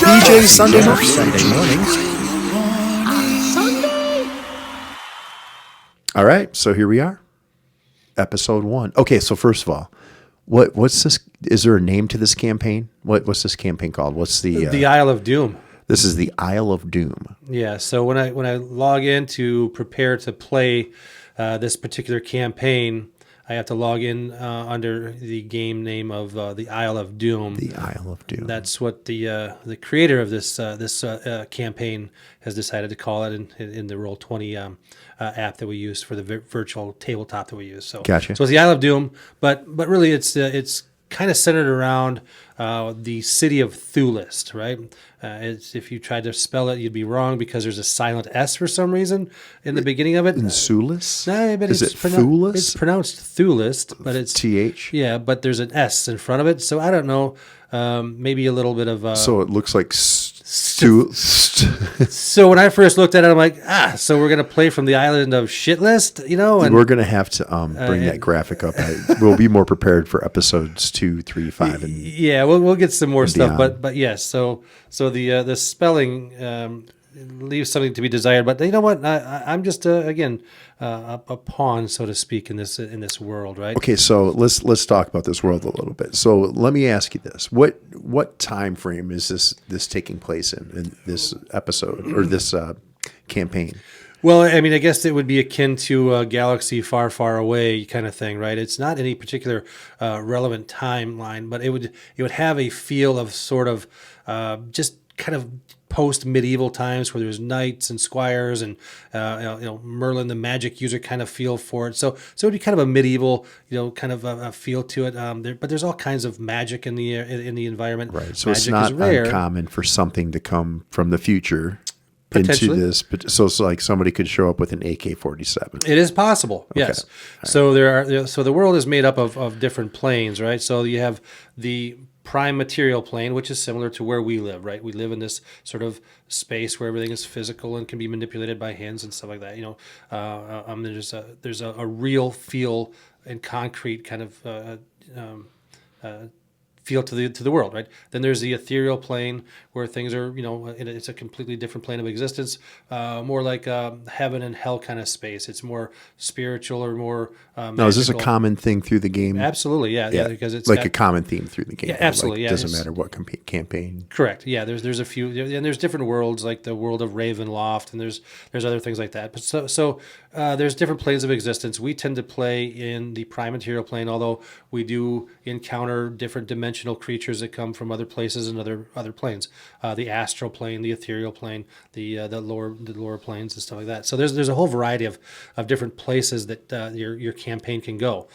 DJ Sunday mornings. All right, so here we are, episode 1. Okay, so first of all, what's this? Is there a name to this campaign? What's this campaign called? What's the Isle of Doom? This is the Isle of Doom. Yeah. So when I log in to prepare to play this particular campaign, I have to log in under the game name of the Isle of Doom. The Isle of Doom. That's what the creator of this campaign has decided to call it in the Roll20 app that we use for the virtual tabletop that we use. So, gotcha. So it's the Isle of Doom, but really it's kind of centered around the city of Thulist, right? If you tried to spell it, you'd be wrong because there's a silent S for some reason in the beginning of it. In Sulis? No, but is it Thulis? It's pronounced Thulist, but it's TH. Yeah, but there's an S in front of it, so I don't know. Maybe a little bit of. So it looks like So when I first looked at it, I'm like, so we're gonna play from the island of Shitlist, and we're gonna have to bring that graphic up. We'll be more prepared for episodes 2, 3, 5, and yeah, we'll get some more stuff. beyond. But yes, so the spelling leaves something to be desired. But you know what? I'm just a pawn, so to speak, in this world, right? Okay, so let's talk about this world a little bit. So let me ask you this: what time frame is this taking place in this episode or this campaign? Well, I mean, I guess it would be akin to a galaxy far, far away kind of thing, right? It's not any particular relevant timeline, but it would have a feel of sort of just kind of post-medieval times where there's knights and squires and Merlin the magic user kind of feel for it. So it would be kind of a medieval kind of a feel to it. But there's all kinds of magic in the environment. Right. So magic it's not is rare. uncommon for something to come from the future into this. So it's like somebody could show up with an AK-47. It is possible. Yes. Right. So so the world is made up of different planes, right? So you have the prime material plane, which is similar to where we live, right? We live in this sort of space where everything is physical and can be manipulated by hands and stuff like that. There's a real feel and concrete kind of feel to the world, right? Then there's the ethereal plane where things are, it's a completely different plane of existence, more like heaven and hell kind of space. It's more spiritual or more magical. Now, is this a common thing through the game? Absolutely, yeah, because it's like a common theme through the game. Yeah, absolutely. It doesn't matter what campaign. Correct. Yeah, there's a few, and there's different worlds like the world of Ravenloft, and there's other things like that. But so there's different planes of existence. We tend to play in the prime material plane, although we do encounter different dimensional creatures that come from other places and other planes. The astral plane, the ethereal plane, the lower planes and stuff like that. So there's a whole variety of different places that your campaign can go.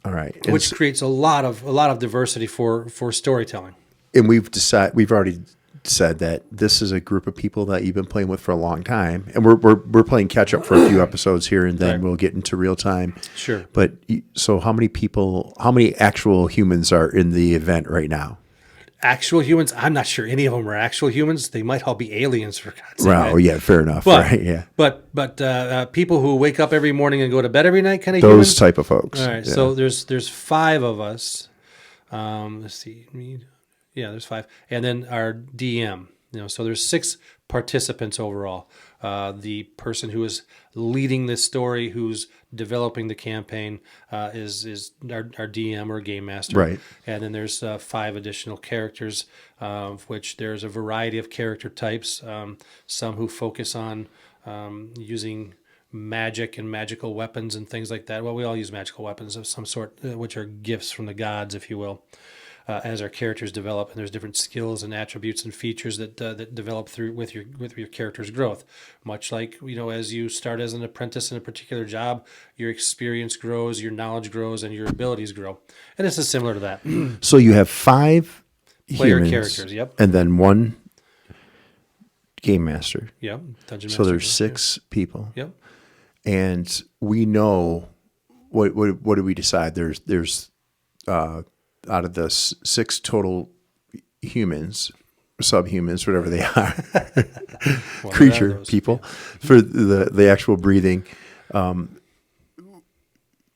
All right, which creates a lot of diversity for storytelling. And we've already said that this is a group of people that you've been playing with for a long time, and we're playing catch up for a few episodes here, and then we'll get into real time. Sure. But so how many actual humans are in the event right now? Actual humans? I'm not sure any of them are actual humans. They might all be aliens, for God's sake. Wow, yeah, fair enough. Right, yeah. But people who wake up every morning and go to bed every night, kind of those humans? type of folks. All right, yeah. so there's 5 of us. Let's see. Yeah, there's 5, and then our DM. So there's 6 participants overall. The person who is leading this story, who's developing the campaign, is our DM or game master. Right. And then there's 5 additional characters, of which there's a variety of character types. Some who focus on using magic and magical weapons and things like that. Well, we all use magical weapons of some sort, which are gifts from the gods, if you will. As our characters develop, and there's different skills and attributes and features that develop with your character's growth. Much like as you start as an apprentice in a particular job, your experience grows, your knowledge grows, and your abilities grow. And this is similar to that. So you have 5 player humans, characters, yep, and then 1 game master. Yep, dungeon master. So there's 6 people. Yep, and we know what do we decide? There's out of the 6 total humans, subhumans, whatever they are, people, for the actual breathing,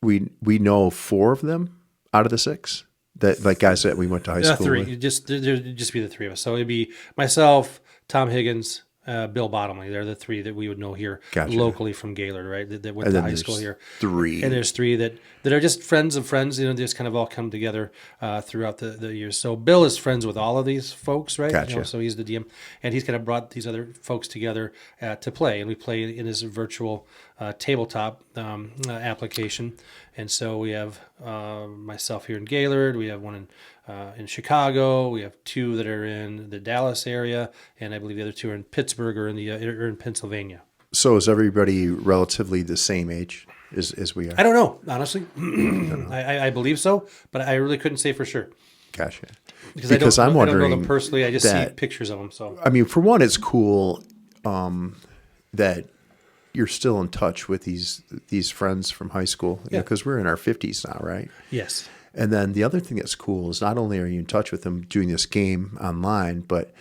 we know 4 of them out of the 6 that like guys that we went to high school Three. with? There'd just be the three of us. So it'd be myself, Tom Higgins, Bill Bottomley. They're the three that we would know here Gotcha. locally from Gaylord, right? That went And to then high there's school here. three. And there's three that are just friends of friends. You know, they just kind of all come together throughout the years. So Bill is friends with all of these folks, right? Gotcha. You know, so he's the DM, and he's kind of brought these other folks together to play, and we play in his virtual tabletop application. And so we have myself here in Gaylord. We have one in Chicago. We have two that are in the Dallas area, and I believe the other two are in Pittsburgh or in Pennsylvania. So is everybody relatively the same age as we are? I don't know, honestly. I believe so, but I really couldn't say for sure. Gotcha. Because I'm I don't wondering know them personally. I just see that- pictures of them. So I mean, for one, it's cool that you're still in touch with these friends from high school, because we're in our 50s now, right? yes, And then the other thing that's cool is not only are you in touch with them doing this game online, but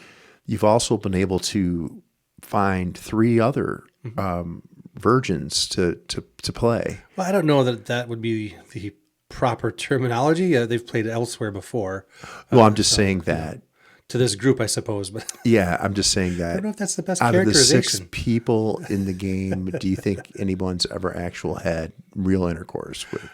you've also been able to find three other virgins to play. well, I don't know that would be the proper terminology. They've played elsewhere before. Well, I'm just saying that. To this group, I suppose, but Yeah, I'm just saying that. I don't know if that's the best Out of the 6 characterization. people in the game, do you think anyone's ever had real intercourse with?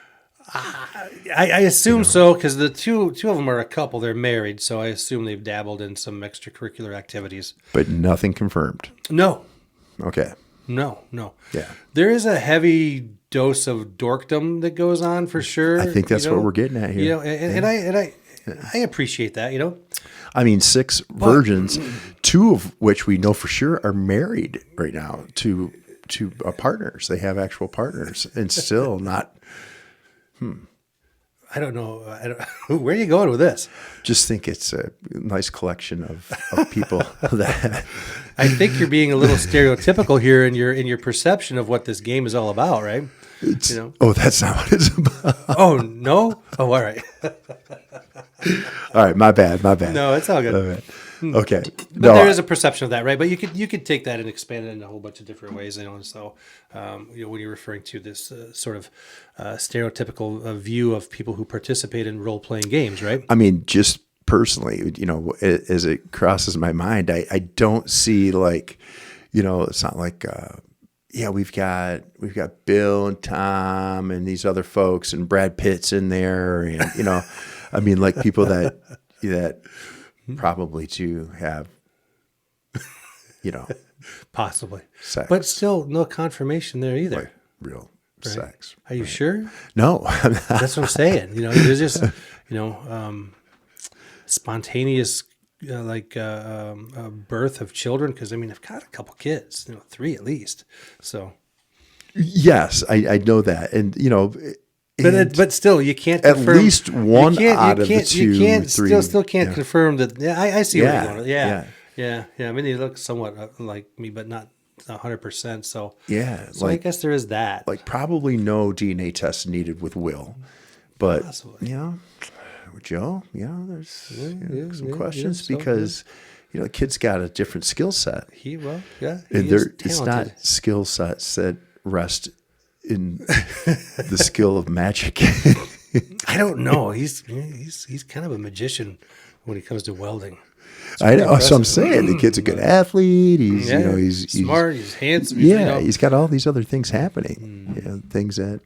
I assume so, because the two of them are a couple. They're married, so I assume they've dabbled in some extracurricular activities. But nothing confirmed. No. Okay. Yeah. There is a heavy dose of dorkdom that goes on for sure. I think that's what we're getting at here. You know, and I appreciate that. You know, I mean, 6 virgins, 2 of which we know for sure are married right now to partners. They have actual partners, and still not. I don't know. Where are you going with this? Just think it's a nice collection of people that. I think you're being a little stereotypical here in your perception of what this game is all about, right? Oh, that's not what it's about. Oh no! Oh, all right. All right, my bad. No, it's all good. All right. Okay. But there is a perception of that, right? But you could take that and expand it in a whole bunch of different ways. You know, and so when you're referring to this sort of stereotypical view of people who participate in role playing games, right? I mean, just personally, as it crosses my mind, I don't see it's not like, we've got Bill and Tom and these other folks and Brad Pitt's in there, and I mean, like people that probably too have, Possibly, sex. but still no confirmation there either. Like real sex. Are you sure? No, I'm not. That's what I'm saying. There's just spontaneous birth of children, because I mean I've got a couple kids, 3 at least. So Yes, I know that, and but still you can't at confirm, least one you can't, out you of can't, the 2, you can't 3. still can't confirm that. Yeah, I see where Yeah, you're going. Yeah. I mean, they look somewhat like me, but not 100%. So Yeah, I guess there is that. like probably no DNA test needed with Will, but Possibly. Joe, there's some questions because the kid's got a different skill set, He and is it's talented. not skill sets that rest in the skill of magic. I don't know. He's kind of a magician when it comes to welding. I know. So I'm saying the kid's a good athlete. He's he's smart. He's handsome. He's got all these other things happening. Things that.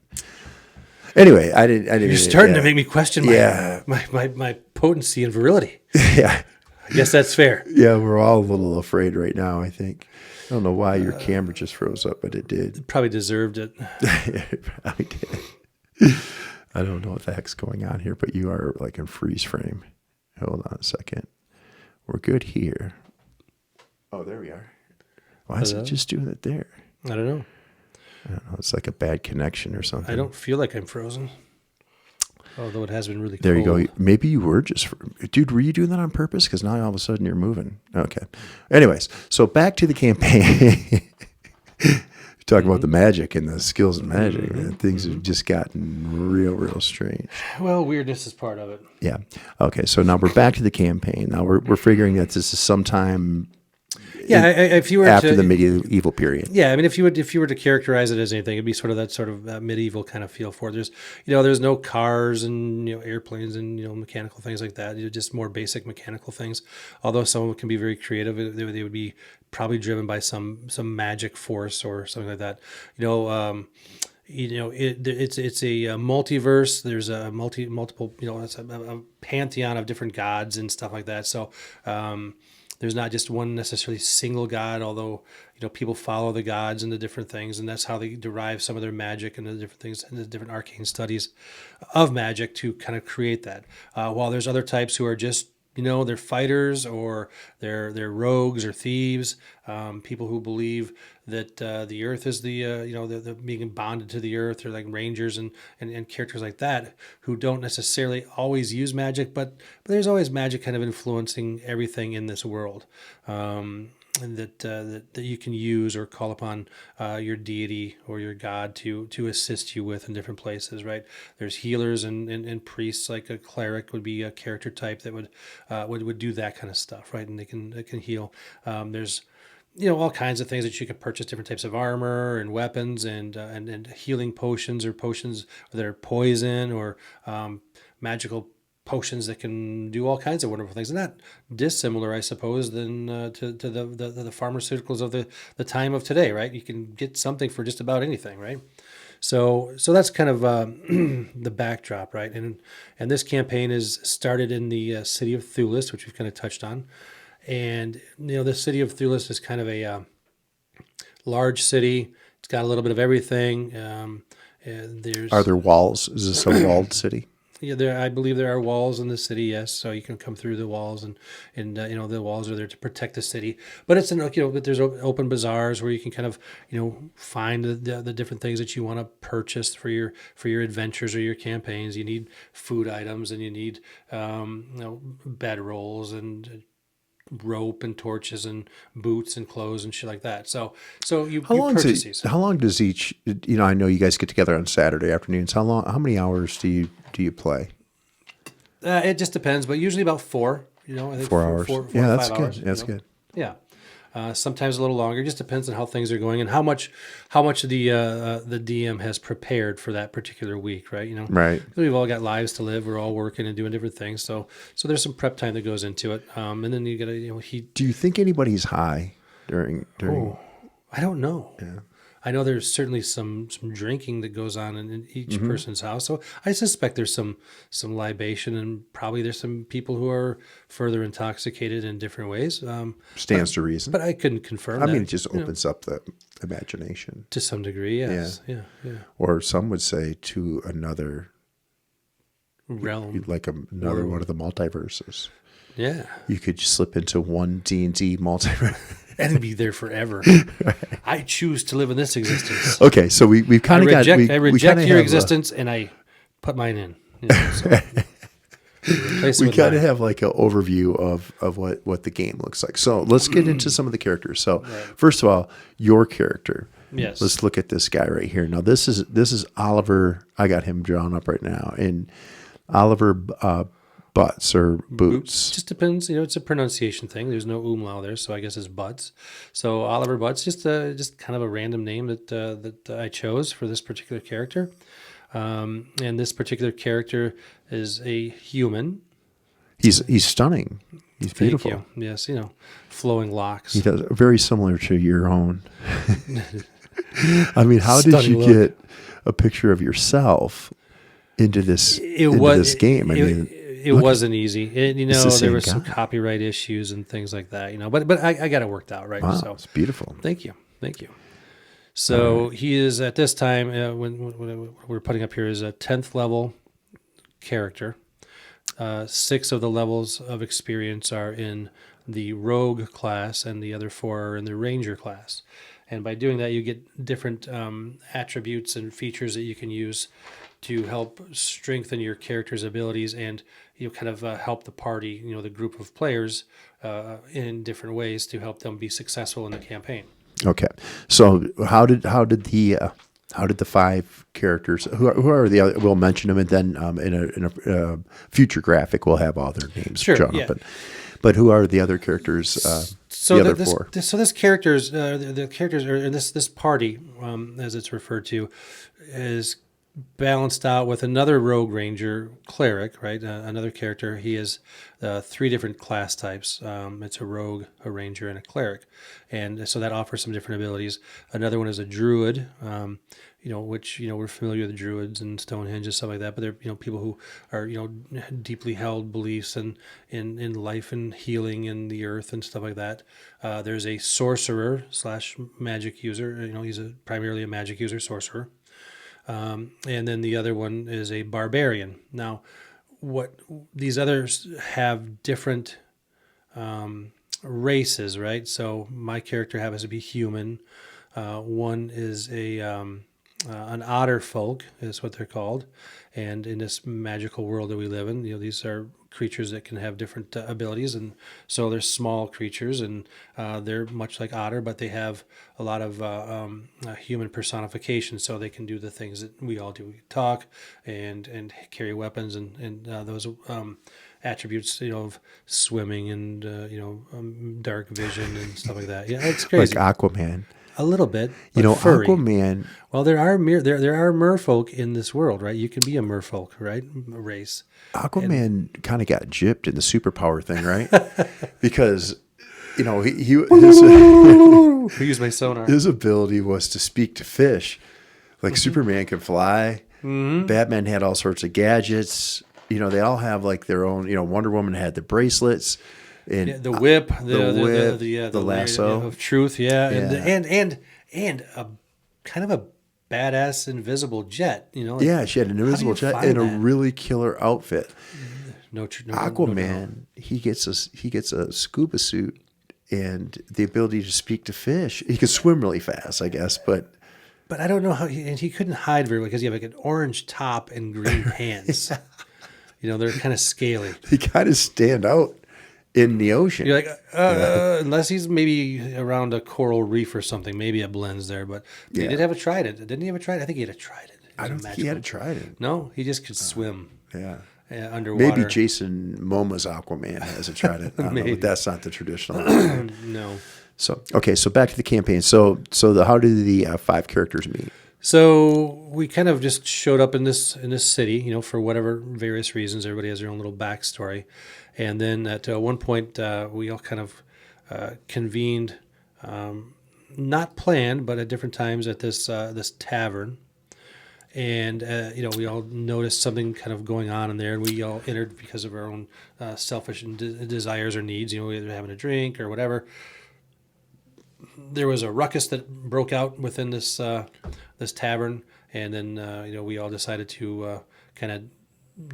Anyway, I didn't. You're starting to make me question Yeah. my potency and virility. Yeah. I guess that's fair. Yeah, we're all a little afraid right now, I think. I don't know why your camera just froze up, but it did. Probably deserved it. It probably did. I don't know what the heck's going on here, but you are like in freeze frame. Hold on a second. We're good here. Oh, there we are. Why is it just doing it there? I don't know. I don't know. It's like a bad connection or something. I don't feel like I'm frozen. Although it has been really cold. There you go. Maybe you were just... Dude, were you doing that on purpose? Because now all of a sudden you're moving. Okay. Anyways, so back to the campaign. Talk about the magic and the skills of magic. Man. Things have just gotten real strange. Well, weirdness is part of it. Yeah. Okay, so now we're back to the campaign. Now we're figuring that this is sometime... Yeah, if you were after to, the medieval period. yeah, I mean, if you were to characterize it as anything, it'd be sort of that sort of medieval kind of feel for it. There's no cars and airplanes and mechanical things like that. Just more basic mechanical things. Although some of them can be very creative, they would be probably driven by some magic force or something like that. It's a multiverse. There's a multiple. It's a pantheon of different gods and stuff like that. So. There's not just one necessarily single god, although people follow the gods and the different things, and that's how they derive some of their magic and the different things and the different arcane studies of magic to kind of create that. While there's other types who are just they're fighters or they're rogues or thieves, people who believe that the earth is the being bonded to the earth, or like rangers and characters like that who don't necessarily always use magic, but there's always magic kind of influencing everything in this world. And that you can use or call upon your deity or your god to assist you with in different places, right? There's healers and priests, like a cleric would be a character type that would do that kind of stuff, right? And they can heal. There's all kinds of things that you can purchase, different types of armor and weapons and healing potions or potions that are poison or magical potions that can do all kinds of wonderful things, and not dissimilar, I suppose, than to the pharmaceuticals of the time of today, right? You can get something for just about anything, right? So that's kind of the backdrop, right? And this campaign is started in the city of Thulis, which we've kind of touched on, and the city of Thulis is kind of a large city. It's got a little bit of everything. Are there walls? Is this a walled city? Yeah, I believe there are walls in the city. Yes, so you can come through the walls, and the walls are there to protect the city. But it's but there's open bazaars where you can kind of find the different things that you want to purchase for your adventures or your campaigns. You need food items, and you need bed rolls and rope and torches and boots and clothes and shit like that. So you purchase these. How long does each? I know you guys get together on Saturday afternoons. How many hours do you play? It just depends, but usually about 4. I think 4 hours. Four Yeah, to that's 5 good. hours, That's good. Yeah. Sometimes a little longer. It just depends on how things are going and how much the DM has prepared for that particular week, right? Right. We've all got lives to live. We're all working and doing different things, so there's some prep time that goes into it. And then you got to Do you think anybody's high during? Oh, I don't know. Yeah. I know there's certainly some drinking that goes on in each person's house. So I suspect there's some libation, and probably there's some people who are further intoxicated in different ways. Stands to reason. But I couldn't confirm I that. mean, it just opens up the imagination. To some degree, yes. Yeah. Or some would say to another realm. Like another one of the multiverses. Yeah. You could slip into one D&D multiverse. And be there forever. I choose to live in this existence. Okay, so we've kind of got... I reject your existence, and I put mine in. We kind of have like an overview of what the game looks like. So let's get into some of the characters. So first of all, your character. Yes. Let's look at this guy right here. Now this is Oliver. I got him drawn up right now. And Oliver Butts or Boots. Just depends. It's a pronunciation thing. There's no umlaut there, so I guess it's Butts. So Oliver Butts, just kind of a random name that I chose for this particular character. And this particular character is a human. He's stunning. He's beautiful. Thank you. Yes, flowing locks. He does very similar to your own. I mean, how did you get a picture of yourself into this game? It wasn't easy. There were some copyright issues and things like that. But I got it worked out, right? Wow, so it's beautiful. Thank you. So he is at this time when we're putting up here is a 10th level character. 6 of the levels of experience are in the rogue class, and the other 4 are in the ranger class. And by doing that, you get different attributes and features that you can use to help strengthen your character's abilities and kind of help the party, the group of players in different ways to help them be successful in the campaign. Okay, so how did the 5 characters who are the other? We'll mention them, and then in a future graphic we'll have all their names drawn up. But who are the other characters? So the other this, four. this characters, the characters, or this party, as it's referred to, is balanced out with another rogue ranger cleric, right? Another character. He has three different class types. It's a rogue, a ranger, and a cleric, and so that offers some different abilities. Another one is a druid. Which we're familiar with druids and Stonehenge and stuff like that, but they're people who are deeply held beliefs in life and healing and the earth and stuff like that. There's a sorcerer slash magic user. He's primarily a magic user, sorcerer. And then the other one is a barbarian. Now, what these others have different races, right? So my character happens to be human. One is an otter folk is what they're called, and in this magical world that we live in, these are creatures that can have different abilities, and so they're small creatures, and they're much like otter, but they have a lot of human personification, so they can do the things that we all do. We talk and carry weapons and those attributes, of swimming and dark vision and stuff like that. Yeah, it's crazy. Like Aquaman. A little bit, but furry. Aquaman. Well, there are merfolk in this world, right? You can be a merfolk, right? A race. Aquaman kind of got gypped in the superpower thing, right? Because he use my sonar. His ability was to speak to fish. Like Superman could fly. Mm-hmm. Batman had all sorts of gadgets. They all have like their own. Wonder Woman had the bracelets. And the whip, the lasso of truth, and a kind of a badass invisible jet, Yeah, she had an invisible jet and a really killer outfit. Aquaman, he gets a scuba suit and the ability to speak to fish. He could swim really fast, I guess, but I don't know how. He couldn't hide very well because you have like an orange top and green pants. They're kind of scaly. They kind of stand out in the ocean. You're like, unless he's maybe around a coral reef or something, maybe it blends there. But he did have a trident. Didn't he have a trident? I think he had a trident. I don't think he had a trident. No, he just could swim. Yeah. Underwater. Maybe Jason Momoa's Aquaman has a trident. I don't know, but that's not the traditional. No. So back to the campaign. So how do the five characters meet? So we kind of just showed up in this city, for whatever various reasons. Everybody has their own little backstory. And then at one point, we all kind of convened, not planned, but at different times at this tavern. And, we all noticed something kind of going on in there, and we all entered because of our own selfish desires or needs, either having a drink or whatever. There was a ruckus that broke out within this tavern, and then, we all decided to kind of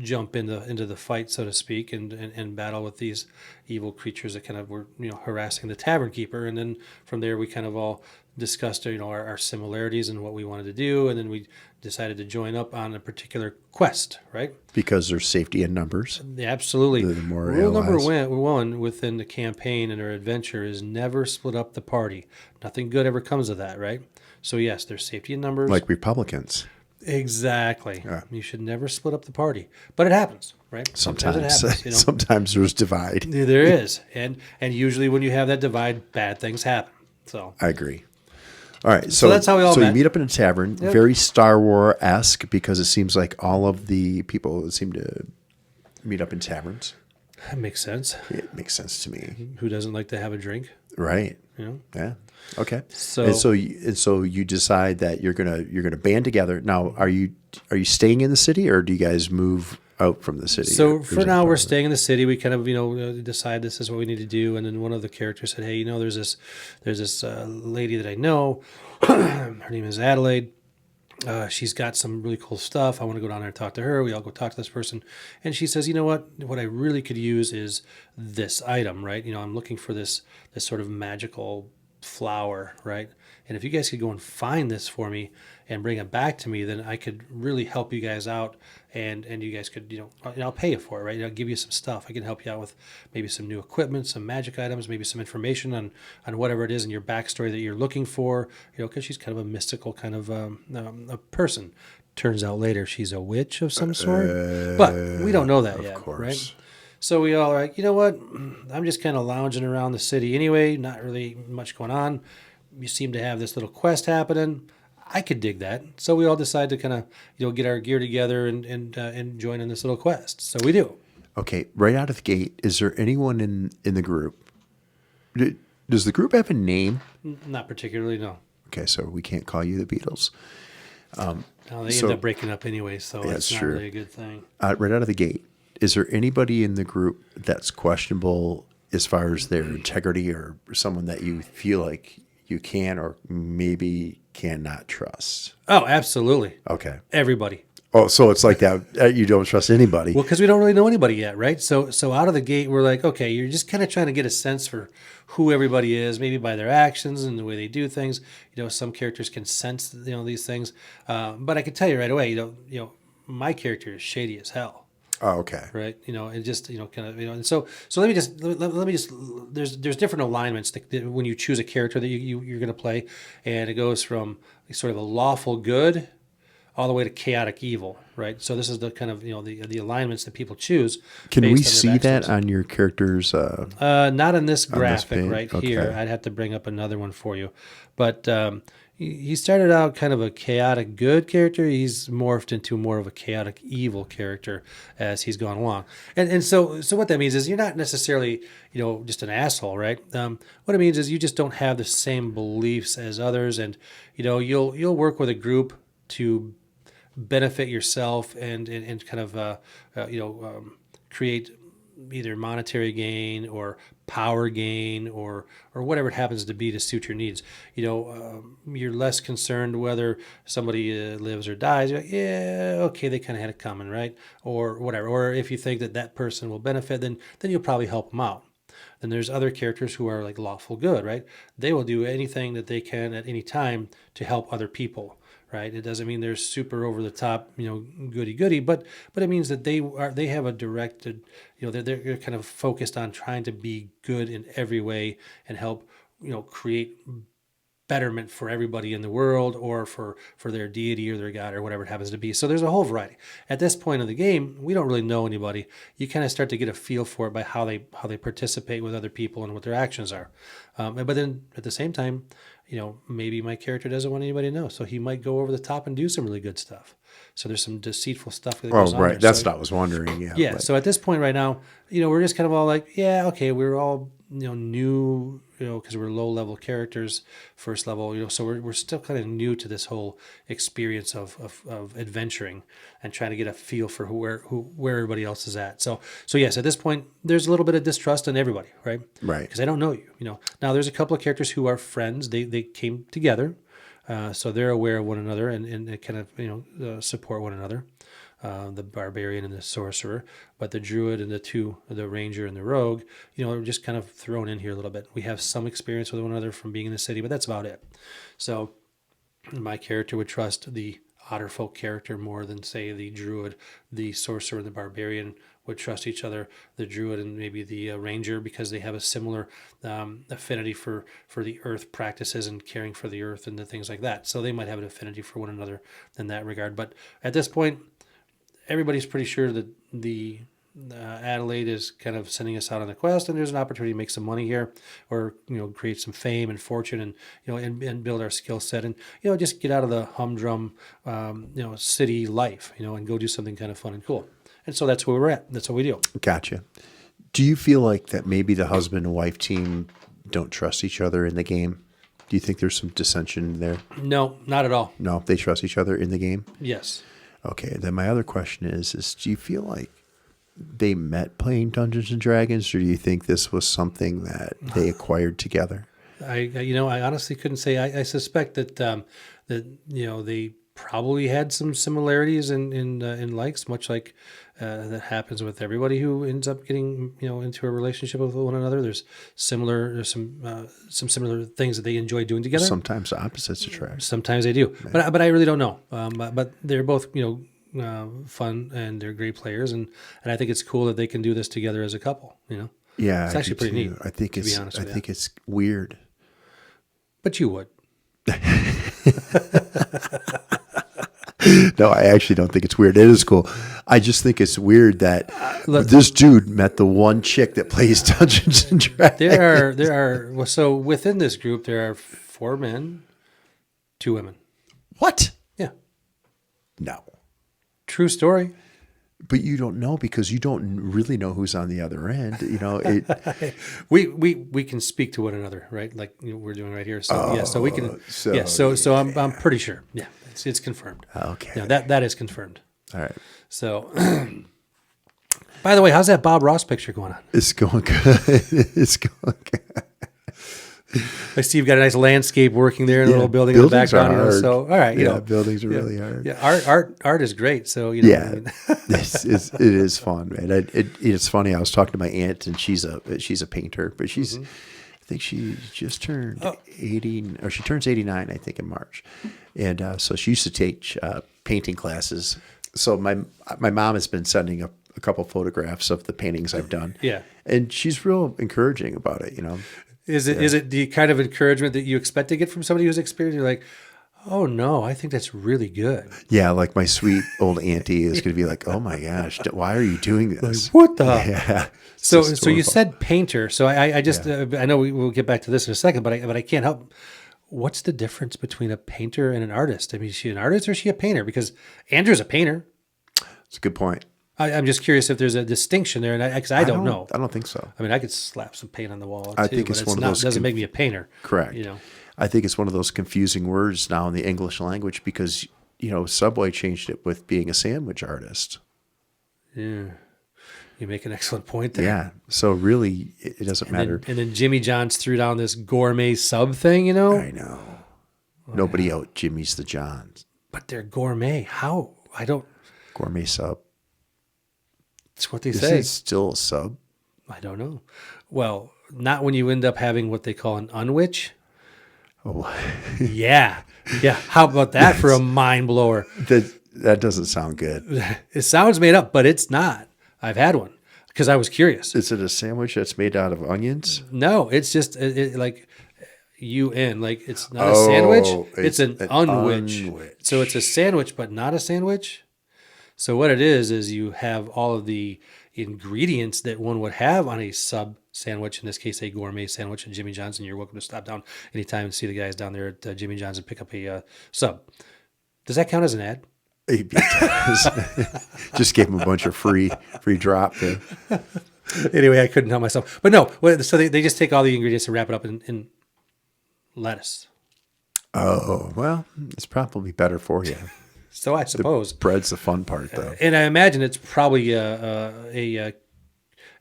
jump into the fight, so to speak, and battle with these evil creatures that kind of were harassing the tavern keeper. And then from there we kind of all discussed our similarities and what we wanted to do, and then we decided to join up on a particular quest, right? Because there's safety in numbers. Yeah, absolutely. Rule number one within the campaign and our adventure is never split up the party. Nothing good ever comes of that, right? So yes, there's safety in numbers. Like Republicans. Exactly. Yeah. You should never split up the party, but it happens, right? Sometimes it happens. Sometimes there's divide. There is, and usually when you have that divide, bad things happen. So I agree. All right, so that's how we all met. You meet up in a tavern, very Star Wars-esque, because it seems like all of the people seem to meet up in taverns. That makes sense. It makes sense to me. Who doesn't like to have a drink? Right. Yeah. Okay. So you decide that you're gonna band together. Now, are you staying in the city, or do you guys move out from the city? So for now, we're staying in the city. We kind of decide this is what we need to do, and then one of the characters said, "Hey, there's this lady that I know. Her name is Adelaide. She's got some really cool stuff. I want to go down there and talk to her." We all go talk to this person, and she says, "You know what? What I really could use is this item, right? I'm looking for this sort of magical flower, right? And if you guys could go and find this for me and bring it back to me, then I could really help you guys out, and you guys could, I'll pay you for it, right? I'll give you some stuff. I can help you out with maybe some new equipment, some magic items, maybe some information on whatever it is in your backstory that you're looking for, because she's kind of a mystical kind of a person. Turns out later she's a witch of some sort, but we don't know that yet, course. right? So we all are like, you know what? I'm just kind of lounging around the city anyway, not really much going on. You seem to have this little quest happening. I could dig that. So we all decide to kind of, get our gear together and join in this little quest. So we do. Okay, right out of the gate, is there anyone in the group? Does the group have a name? Not particularly, no. Okay, so we can't call you the Beatles. No, they So- end up breaking up anyway, so Yeah, it's that's not true. really a good thing. Right out of the gate, is there anybody in the group that's questionable as far as their integrity, or someone that you feel like you can or maybe cannot trust? Oh, absolutely. Okay. Everybody. Oh, so it's like that. You don't trust anybody. Well, because we don't really know anybody yet, right? So out of the gate, we're like, okay, you're just kind of trying to get a sense for who everybody is, maybe by their actions and the way they do things. Some characters can sense, these things. But I can tell you right away, my character is shady as hell, Oh, okay. right? And just kind of and so let me just there's different alignments that when you choose a character that you're going to play, and it goes from sort of a lawful good all the way to chaotic evil, right? So this is the kind of the alignments that people choose. Can based we on their see that backstories. on your character's? Not in this graphic page? right Okay. here. I'd have to bring up another one for you. But he started out kind of a chaotic good character. He's morphed into more of a chaotic evil character as he's gone along. And so what that means is you're not necessarily just an asshole, right? What it means is you just don't have the same beliefs as others, and you'll work with a group to benefit yourself and kind of create either monetary gain or power gain or whatever it happens to be to suit your needs. You're less concerned whether somebody lives or dies. You're like, yeah, okay, they kind of had it coming, right? Or whatever. Or if you think that person will benefit, then you'll probably help them out. Then there's other characters who are like lawful good, right? They will do anything that they can at any time to help other people. Right. It doesn't mean they're super over the top, goody, but it means that they have a directed, they're kind of focused on trying to be good in every way and help, create betterment for everybody in the world or for their deity or their god or whatever it happens to be. So there's a whole variety. At this point of the game, we don't really know anybody. You kind of start to get a feel for it by how they participate with other people and what their actions are. But then at the same time, maybe my character doesn't want anybody to know, so he might go over the top and do some really good stuff. So there's some deceitful stuff that goes on right. there. That's So- what I was wondering. Yeah. yeah. Like- So at this point right now, we're just kind of all like, yeah, okay, we're all new, because we're low level characters, first level, so we're still kind of new to this whole experience of adventuring and trying to get a feel for where everybody else is at. So yes, at this point, there's a little bit of distrust in everybody, right? Right. Because I don't know you. Now there's a couple of characters who are friends. They came together, so they're aware of one another and they kind of support one another. The barbarian and the sorcerer, but the druid and the ranger and the rogue, are just kind of thrown in here a little bit. We have some experience with one another from being in the city, but that's about it. So my character would trust the otter folk character more than, say, the druid. The sorcerer and the barbarian would trust each other. The druid and maybe the ranger, because they have a similar affinity for the earth practices and caring for the earth and the things like that. So they might have an affinity for one another in that regard. But at this point, everybody's pretty sure that the Adelaide is kind of sending us out on a quest, and there's an opportunity to make some money here, or create some fame and fortune, and and build our skill set, and just get out of the humdrum city life, and go do something kind of fun and cool. And so that's where we're at. That's what we do. Gotcha. Do you feel like that maybe the husband and wife team don't trust each other in the game? Do you think there's some dissension there? No, not at all. No, they trust each other in the game. Yes. Okay, then my other question is do you feel like they met playing Dungeons and Dragons, or do you think this was something that they acquired together? I honestly couldn't say. I suspect that they probably had some similarities in likes, much like that happens with everybody who ends up getting into a relationship with one another. There's some similar things that they enjoy doing together. Sometimes opposites attract. Sometimes they do, but I really don't know. But they're both fun, and they're great players, and I think it's cool that they can do this together as a couple. Yeah, It's actually pretty neat, I think to be it's honest I with you. think it's weird. But you would. No, I actually don't think it's weird. It is cool. I just think it's weird that Look, this dude met the one chick that plays Dungeons and Dragons. well, so within this group, there are 4 men, 2 women. What? Yeah. No. True story. But you don't know because you don't really know who's on the other end. You know, it. We can speak to one another, right? Like we're doing right here. So yeah, so we can. so, yeah, so I'm pretty sure. Yeah, it's confirmed. Okay. Yeah, that is confirmed. All right. So, by the way, how's that Bob Ross picture going on? It's going good. It's going good. I see you've got a nice landscape working there in a little building in the buildings are background. hard. So, all right, buildings are really hard. Yeah, art is great. So, I mean, it is fun, man. It's funny. I was talking to my aunt, and she's a painter, but she's, I think she just turned 80, or she turns 89, I think, in March, and so she used to teach painting classes. So my mom has been sending a couple photographs of the paintings I've done. Yeah, and she's real encouraging about it. Is it the kind of encouragement that you expect to get from somebody who's experienced? You're like, oh no, I think that's really good. Yeah, like my sweet old auntie is going to be like, oh my gosh, why are you doing this? Like, what the? Yeah. So you said painter. So I just I know we'll get back to this in a second, but I can't help. What's the difference between a painter and an artist? I mean, is she an artist or is she a painter? Because Andrew's a painter. It's a good point. I'm just curious if there's a distinction there, and because I don't know. I don't think so. I mean, I could slap some paint on the wall. I think it's one of those. Doesn't make me a painter. Correct. I think it's one of those confusing words now in the English language because Subway changed it with being a sandwich artist. Yeah, you make an excellent point there. Yeah. So really, it doesn't matter. And then Jimmy John's threw down this gourmet sub thing. I know. Nobody out Jimmy's the Johns. But they're gourmet. How? I don't. Gourmet sub. That's what they Is say. it still a sub? I don't know. Well, not when you end up having what they call an unwich. Oh, yeah. How about that for a mind blower? That doesn't sound good. It sounds made up, but it's not. I've had one because I was curious. Is it a sandwich that's made out of onions? No, it's just like UN. Like it's not a sandwich. It's an unwich. So it's a sandwich, but not a sandwich. So what it is you have all of the ingredients that one would have on a sub sandwich, in this case, a gourmet sandwich at Jimmy John's. And you're welcome to stop down anytime and see the guys down there at Jimmy John's and pick up a sub. Does that count as an ad? Just gave him a bunch of free drop there. Anyway, I couldn't help myself. But no, so they just take all the ingredients and wrap it up in lettuce. Oh, well, it's probably better for you. So I suppose bread's the fun part, though. And I imagine it's probably a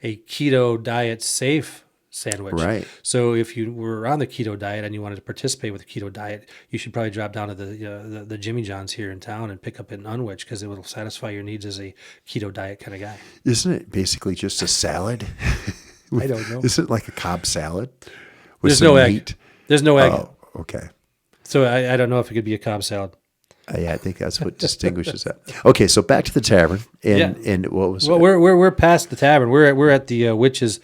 keto diet safe sandwich. Right. So if you were on the keto diet and you wanted to participate with the keto diet, you should probably drop down to the Jimmy John's here in town and pick up an unwich because it will satisfy your needs as a keto diet kind of guy. Isn't it basically just a salad? I don't know. Is it like a Cobb salad? There's no egg. There's no egg. Oh, okay. So I don't know if it could be a Cobb salad. Yeah, I think that's what distinguishes that. Okay, so back to the tavern, and what was? Well, we're past the tavern. We're at the witch's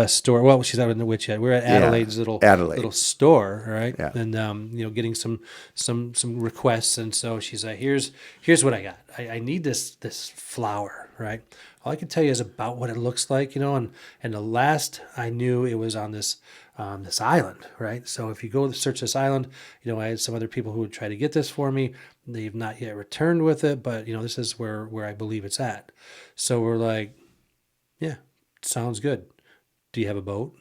store. Well, she's not in the witch yet. We're at Adelaide's little store, right? Yeah. And getting some requests, and so she's like, "Here's what I got. I need this flower, right? All I can tell you is about what it looks like, and the last I knew it was on this island, right? So if you go search this island, I had some other people who would try to get this for me. They've not yet returned with it, but this is where I believe it's at. So we're like, yeah, sounds good. Do you have a boat?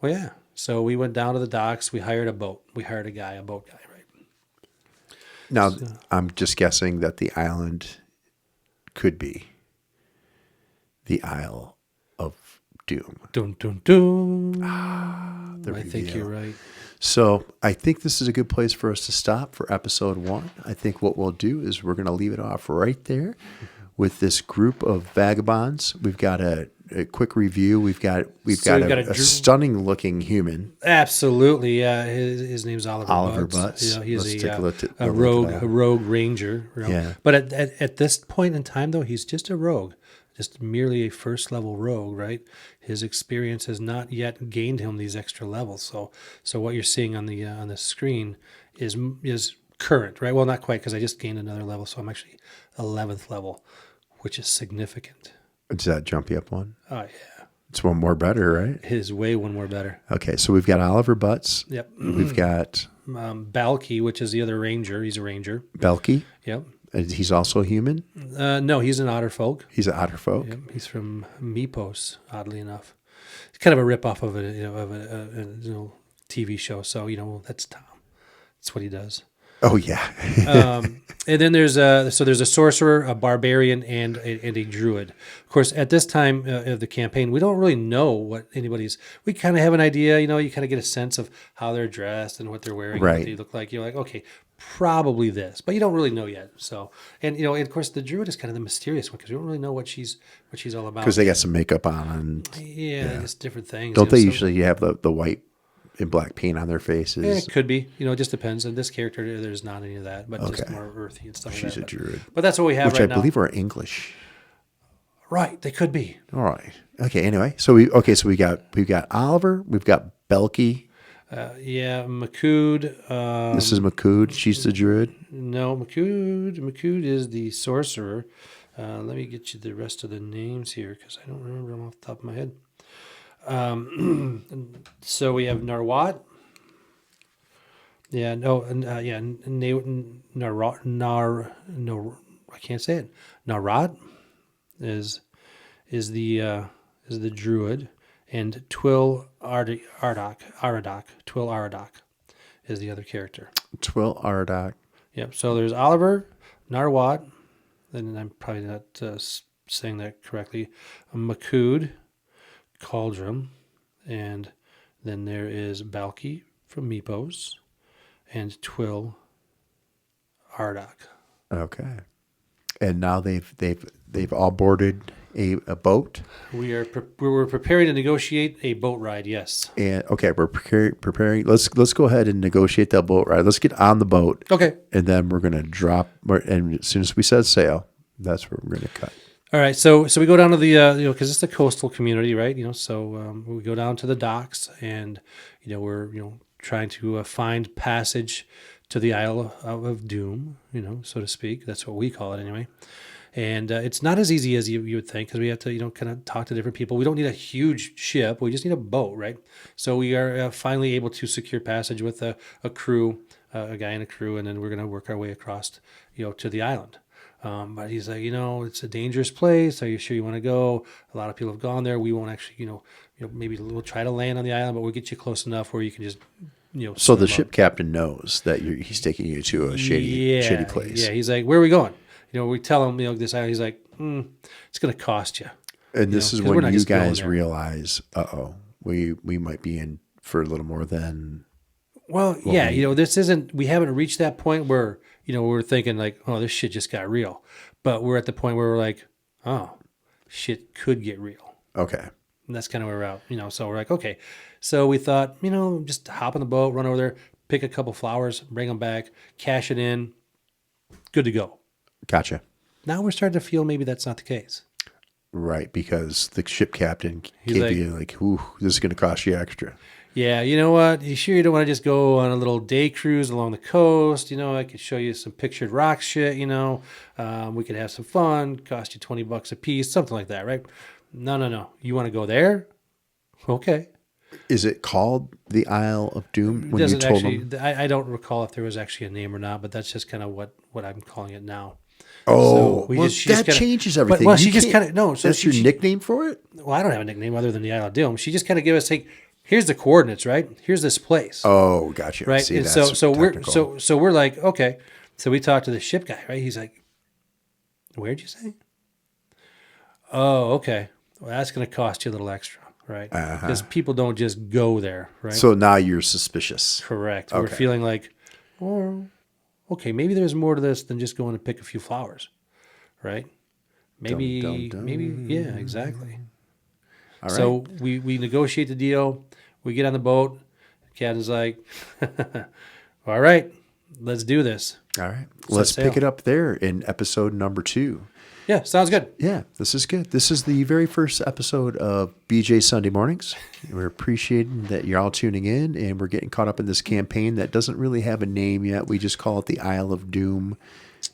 Well, yeah. So we went down to the docks. We hired a boat. We hired a boat guy, right? Now, I'm just guessing that the island could be the Isle of Doom. Dun, dun, dun. I think you're right. So I think this is a good place for us to stop for episode 1. I think what we'll do is we're going to leave it off right there with this group of vagabonds. We've got a quick review. We've got a stunning looking human. Absolutely. His name's Oliver Butts. Butts. He's a rogue ranger. Yeah. But at this point in time, though, he's just a rogue. Just merely a first level rogue, right? His experience has not yet gained him these extra levels. So what you're seeing on the screen is current, right? Well, not quite because I just gained another level, so I'm actually 11th level, which is significant. Does that jump you up one? Oh yeah, It's one more better, right? it is way one more better. Okay, so we've got Oliver Butts. Yep. We've got Balky, which is the other ranger. He's a ranger. Belky. Yep. He's also human. No, he's an otter folk. He's an otter folk. Yep. He's from Mepos, oddly enough. It's kind of a rip off of a TV show. So that's Tom. That's what he does. Oh yeah. And then there's a sorcerer, a barbarian, and a druid. Of course, at this time of the campaign, we don't really know what anybody's. We kind of have an idea, you kind of get a sense of how they're dressed and what they're wearing, and Right. what they look like. You're like, okay, probably this, but you don't really know yet. So, and of course, the druid is kind of the mysterious one because we don't really know what she's all about. Because they got some makeup on, and Yeah, just different things. don't they so- usually have the white and black paint on their faces? Yeah, it could be. It just depends. In this character, there's not any of that, but just Okay. more earthy and stuff She's a like that. druid, But that's what we have which right I now. believe are English. Right, they could be. All right. Okay. Anyway, so we've got Oliver. We've got Belky. Yeah, Makud. This is Makud. She's the druid. No, Makud. Makud is the sorcerer. Let me get you the rest of the names here because I don't remember them off the top of my head. So we have Narwat. Yeah, no, I can't say it. Narwat is the druid, and Twill Aradak is the other character. Twill Ardoc. Yep. So there's Oliver, Narwat, and I'm probably not saying that correctly. Makud, Cauldron, and then there is Balky from Mepos, and Twill Ardoc. Okay. And now they've all boarded a boat. We're preparing to negotiate a boat ride. Yes. And okay, we're preparing. Let's go ahead and negotiate that boat ride. Let's get on the boat. Okay. And then we're gonna drop. And as soon as we said sail, that's where we're gonna cut. All right. So we go down to the because it's a coastal community, right? So we go down to the docks, and we're trying to find passage to the Isle of Doom, so to speak. That's what we call it anyway. And it's not as easy as you would think because we have to, kind of talk to different people. We don't need a huge ship. We just need a boat, right? So we are finally able to secure passage with a crew, a guy and a crew, and then we're going to work our way across, to the island. But he's like, it's a dangerous place. Are you sure you want to go? A lot of people have gone there. We won't actually, maybe we'll try to land on the island, but we'll get you close enough where you can just, So the swim ship captain knows that he's taking you to a shady place. Yeah, he's like, where are we going? We tell him, this island. He's like, it's going to cost you. And this is 'cause we're when not you just going guys there. realize, we might be in for a little more than. Well, yeah, this isn't. We haven't reached that point where we're thinking like, oh, this shit just got real. But we're at the point where we're like, oh, shit could get real. Okay. And that's kind of where we're at. So we're like, okay. So we thought, just hop on the boat, run over there, pick a couple flowers, bring them back, cash it in, good to go. Gotcha. Now we're starting to feel maybe that's not the case. Right, because the ship captain He's gave like- you like, ooh, this is going to cost you extra. Yeah, you know what? You sure you don't want to just go on a little day cruise along the coast? I could show you some pictured rock shit, we could have some fun, cost you $20 a piece, something like that, right? No. You want to go there? Okay. Is it called the Isle of Doom when you Doesn't told actually, them? I don't recall if there was actually a name or not, but that's just kind of what I'm calling it now. Oh, we well, she just that kinda- changes everything. Well, You she just can't- kind of no. So that's your nickname for it? Well, I don't have a nickname other than the Isle of Doom. She just kind of gave us like, here's the coordinates, right? Here's this place, Oh, gotcha. right? See, And that's so technical. we're like, okay. So we talked to the ship guy, right? He's like, where'd you say? Oh, okay. Well, that's going to cost you a little extra, right? Because people don't just go there, right? So now you're suspicious. Correct. We're Okay. feeling like, well, okay, maybe there's more to this than just going to pick a few flowers, right? Maybe, Dum, dum, maybe, yeah, exactly. All right. So we negotiate the deal. We get on the boat. The captain's like, all right, let's do this. All right. Let's pick it up there in episode number 2. Yeah, sounds good. Yeah, this is good. This is the very first episode of BJ Sunday Mornings. We're appreciating that you're all tuning in, and we're getting caught up in this campaign that doesn't really have a name yet. We just call it the Isle of Doom.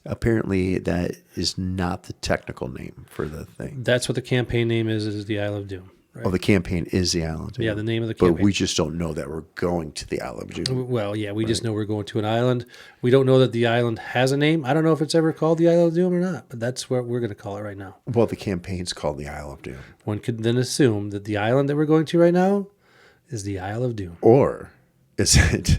Apparently, that is not the technical name for the thing. That's what the campaign name is the Isle of Doom. Right? Oh, the campaign is the Isle of Doom. Yeah, the name of the campaign. But we just don't know that we're going to the Isle of Doom. Well, yeah, we just know we're going to an island. We don't know that the island has a name. I don't know if it's ever called the Isle of Doom or not, but that's what we're going to call it right now. Well, the campaign's called the Isle of Doom. One could then assume that the island that we're going to right now is the Isle of Doom. Or is it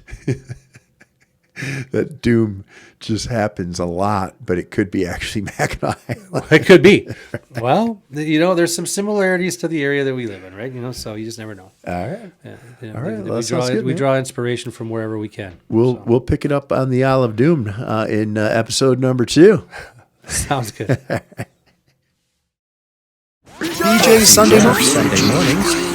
that Doom just happens a lot, but it could be actually Mackinac Island? It could be. Well, there's some similarities to the area that we live in, right? So you just never know. All right. Yeah, All right. We draw inspiration from wherever we can. We'll pick it up on the Isle of Doom in episode number 2. Sounds good. BJ Sunday Mornings.